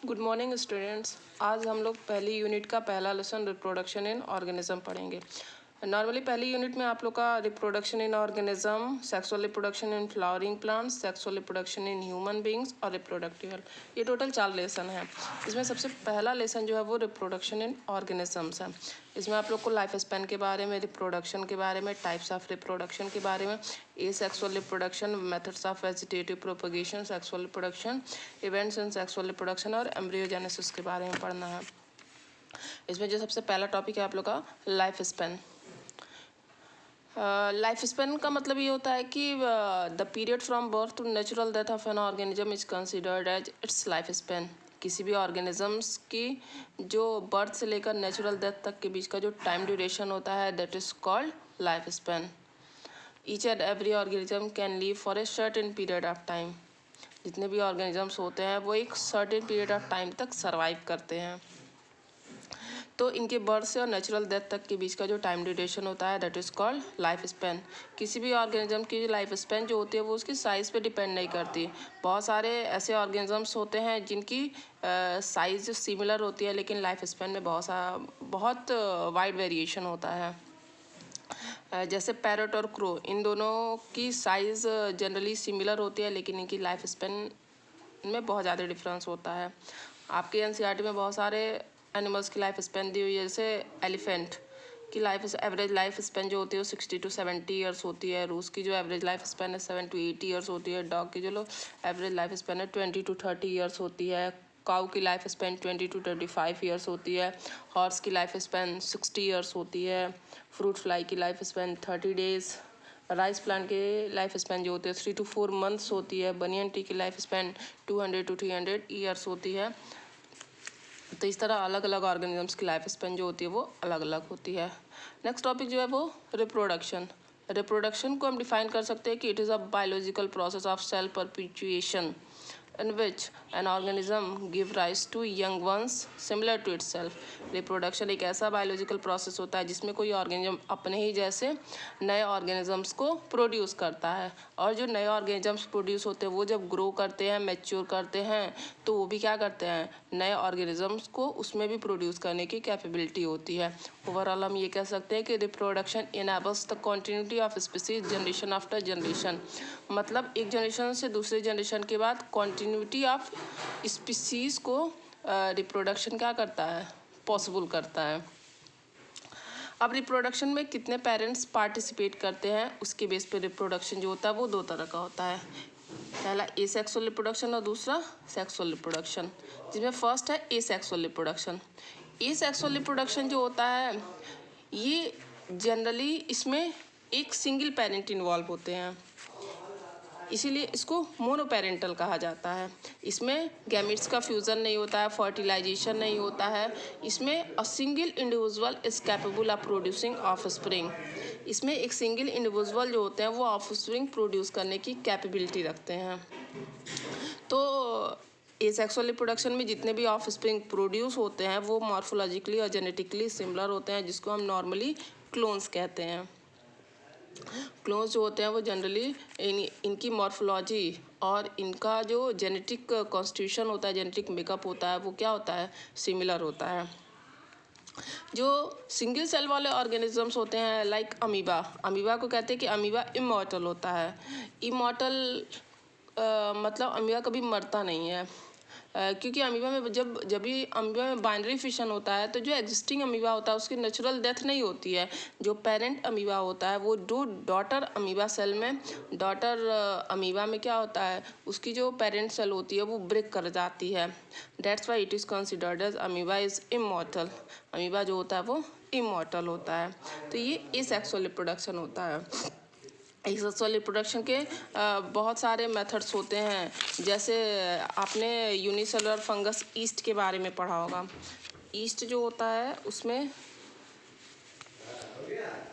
Good morning students. आज हम लोग पहली यूनिट का पहला लेसन रिप्रोडक्शन इन ऑर्गेनिज्म पढ़ेंगे। नॉर्मली पहली यूनिट में आप लोग का reproduction in organism, sexual reproduction in flowering plants, sexual reproduction in human beings और रिप्रोडक्टिव हेल्थ, ये टोटल 4 लेसन है। इसमें सबसे पहला लेसन जो है वो रिप्रोडक्शन इन ऑर्गेनिजम्स है। इसमें आप लोग को लाइफ स्पैन के बारे में, रिप्रोडक्शन के बारे में, टाइप्स ऑफ रिप्रोडक्शन के बारे में, asexual reproduction, methods of vegetative propagation, sexual reproduction, events in sexual reproduction और एम्ब्रियोजेनेसिस के बारे में पढ़ना है। इसमें जो सबसे पहला टॉपिक है आप लोग का लाइफ स्पैन। लाइफ स्पैन का मतलब ये होता है कि the period from birth to natural death of an organism is considered as its lifespan. किसी भी ऑर्गेनिजम्स की जो बर्थ से लेकर नेचुरल डेथ तक के बीच का जो टाइम ड्यूरेशन होता है that is called life span. Each and every organism can live for a certain period of time. जितने भी ऑर्गेनिजम्स होते हैं वो एक सर्टेन पीरियड ऑफ टाइम तक सर्वाइव करते हैं। तो इनके बर्थ से और नेचुरल डेथ तक के बीच का जो टाइम ड्यूरेशन होता है that is called life span. किसी भी ऑर्गेनिज्म की लाइफ स्पैन जो होती है वो उसकी साइज़ पे डिपेंड नहीं करती। बहुत सारे ऐसे ऑर्गेनिजम्स होते हैं जिनकी साइज़ सिमिलर होती है लेकिन लाइफ स्पैन में बहुत वाइड वेरिएशन होता है। जैसे पैरट और क्रो, इन दोनों की साइज़ जनरली सिमिलर होती है लेकिन इनकी लाइफ स्पैन में बहुत ज़्यादा डिफरेंस होता है। आपके एनसीईआरटी में बहुत सारे एनिमल्स की लाइफ स्पैन दी हुई है। जैसे एलिफेंट की एवरेज लाइफ स्पैन जो होती है वो 60 to 70 ईयर्स होती है। रूस की जो एवरेज लाइफ स्पैन है 7 to 8 ईयर्स होती है। डॉग की जो एवरेज लाइफ स्पैन है 20 to 30 ईयर्स होती है। काऊ की लाइफ स्पैन 20 to 25 ईयर्स होती है। हॉर्स की लाइफ स्पैन 60 ईयर्स होती है। फ्रूट फ्लाई की life span 30 days. Rice plant की लाइफ स्पैन जो होती है 3 to 4 मंथ्स होती है। बनियन ट्री की लाइफ स्पैन 200 to 300 ईयर्स होती है। तो इस तरह अलग अलग ऑर्गेनिजम्स की लाइफ स्पैन जो होती है वो अलग अलग होती है। नेक्स्ट टॉपिक जो है वो रिप्रोडक्शन। रिप्रोडक्शन को हम डिफाइन कर सकते हैं कि it is a biological process of cell perpetuation in which an organism give rise to young ones similar to itself। Reproduction एक ऐसा बायोलॉजिकल प्रोसेस होता है जिसमें कोई ऑर्गेनिज्म अपने ही जैसे नए ऑर्गेनिजम्स को प्रोड्यूस करता है और जो नए ऑर्गेनिजम्स प्रोड्यूस होते हैं वो जब ग्रो करते हैं, मैच्योर करते हैं तो वो भी क्या करते हैं, नए ऑर्गेनिजम्स को उसमें भी प्रोड्यूस करने की कैपेबिलिटी होती है। ओवरऑल हम ये कह सकते हैं कि reproduction enables the continuity of species generation after generation. मतलब एक जनरेशन से दूसरे जनरेशन के बाद कॉन्टिन्यूटी ऑफ स्पीसीज को रिप्रोडक्शन क्या करता है, पॉसिबल करता है। अब रिप्रोडक्शन में कितने पेरेंट्स पार्टिसिपेट करते हैं उसके बेस पे रिप्रोडक्शन जो होता है वो 2 तरह का होता है। पहला एसेक्सुअल रिप्रोडक्शन और दूसरा सेक्सुअल रिप्रोडक्शन, जिसमें फर्स्ट है एसेक्सुअल रिप्रोडक्शन। एसेक्सुअल रिप्रोडक्शन जो होता है ये जनरली इसमें एक सिंगल पेरेंट इन्वॉल्व होते हैं, इसीलिए इसको मोनोपेरेंटल कहा जाता है। इसमें गैमेट्स का फ्यूज़न नहीं होता है, फर्टिलाइजेशन नहीं होता है। इसमें a single individual is capable of producing offspring. इसमें एक सिंगल इंडिविजुअल जो होते हैं वो ऑफस्प्रिंग प्रोड्यूस करने की कैपेबिलिटी रखते हैं। तो एसेक्सुअल रिप्रोडक्शन में जितने भी ऑफस्प्रिंग प्रोड्यूस होते हैं वो मॉर्फोलॉजिकली और जेनेटिकली सिमिलर होते हैं, जिसको हम नॉर्मली क्लोन्स कहते हैं। क्लोन्स जो होते हैं वो जनरली इनकी मॉर्फोलॉजी और इनका जो जेनेटिक कॉन्स्टिट्यूशन होता है, जेनेटिक मेकअप होता है वो क्या होता है, सिमिलर होता है। जो सिंगल सेल वाले ऑर्गेनिजम्स होते हैं लाइक अमीबा, अमीबा को कहते हैं कि अमीबा इमॉर्टल होता है। इमॉर्टल मतलब अमीबा कभी मरता नहीं है, क्योंकि अमीबा में जब भी अमीबा में बाइनरी फिशन होता है तो जो एग्जिस्टिंग अमीबा होता है उसकी नेचुरल डेथ नहीं होती है। जो पेरेंट अमीबा होता है वो डॉटर अमीबा सेल में, डॉटर अमीबा में क्या होता है, उसकी जो पेरेंट सेल होती है वो ब्रेक कर जाती है। That's why it is considered as amoeba is immortal. Amoeba जो होता है वो इमॉर्टल होता है। तो ये एसेक्सुअल रिप्रोडक्शन होता है। एसेक्सुअल रिप्रोडक्शन के बहुत सारे मेथड्स होते हैं। जैसे आपने यूनिसेलुलर फंगस ईस्ट के बारे में पढ़ा होगा। ईस्ट जो होता है उसमें